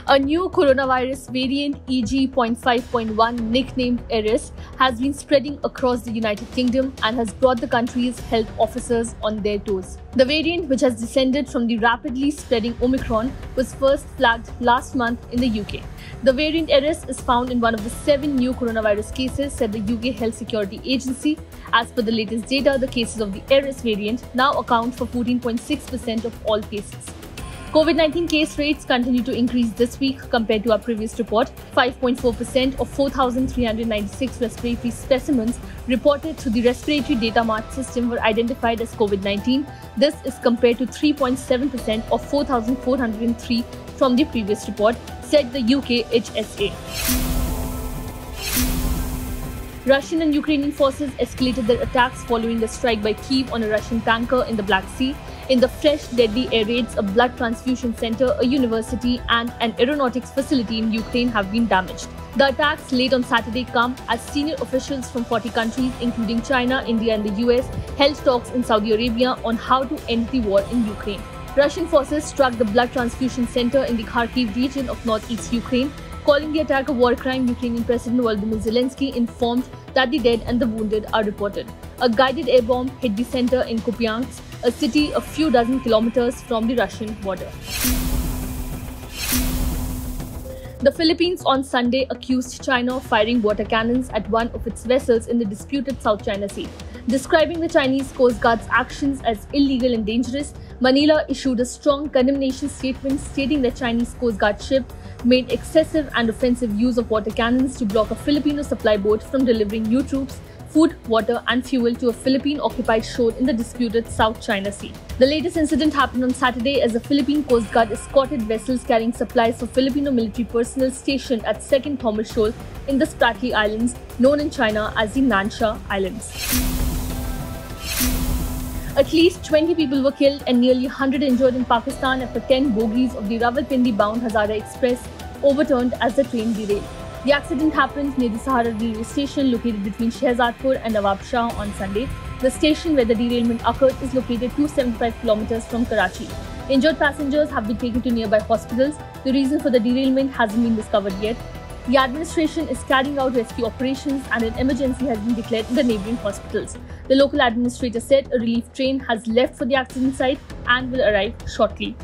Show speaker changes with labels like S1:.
S1: A new coronavirus variant EG.5.1, nicknamed Eris, has been spreading across the United Kingdom and has brought the country's health officers on their toes. The variant, which has descended from the rapidly spreading Omicron, was first flagged last month in the UK. The variant Eris is found in one of the 7 new coronavirus cases, said the UK Health Security Agency. As per the latest data, the cases of the Eris variant now account for 14.6% of all cases. COVID-19 case rates continue to increase this week compared to our previous report. 5.4% of 4,396 respiratory specimens reported through the Respiratory Data Mart system were identified as COVID-19. This is compared to 3.7% of 4,403 from the previous report, said the UK HSA. Russian and Ukrainian forces escalated their attacks following a strike by Kyiv on a Russian tanker in the Black Sea. In the fresh, deadly air raids, a blood transfusion center, a university, and an aeronautics facility in Ukraine have been damaged. The attacks late on Saturday come as senior officials from 40 countries, including China, India, and the US, held talks in Saudi Arabia on how to end the war in Ukraine. Russian forces struck the blood transfusion center in the Kharkiv region of northeast Ukraine. Calling the attack a war crime, Ukrainian President Volodymyr Zelensky informed that the dead and the wounded are reported. A guided air bomb hit the center in Kupiansk, a city a few dozen kilometers from the Russian border. The Philippines on Sunday accused China of firing water cannons at one of its vessels in the disputed South China Sea. Describing the Chinese Coast Guard's actions as illegal and dangerous, Manila issued a strong condemnation statement stating that Chinese Coast Guard ship made excessive and offensive use of water cannons to block a Filipino supply boat from delivering new troops, food, water, and fuel to a Philippine-occupied shore in the disputed South China Sea. The latest incident happened on Saturday as the Philippine Coast Guard escorted vessels carrying supplies for Filipino military personnel stationed at 2nd Thomas Shoal in the Spratly Islands, known in China as the Nansha Islands. At least 20 people were killed and nearly 100 injured in Pakistan after 10 bogies of the Rawalpindi-bound Hazara Express overturned as the train derailed. The accident happened near the Sahara railway station located between Shehzadpur and Nawab Shah on Sunday. The station where the derailment occurred is located 275 kilometers from Karachi. Injured passengers have been taken to nearby hospitals. The reason for the derailment hasn't been discovered yet. The administration is carrying out rescue operations and an emergency has been declared in the neighbouring hospitals. The local administrator said a relief train has left for the accident site and will arrive shortly.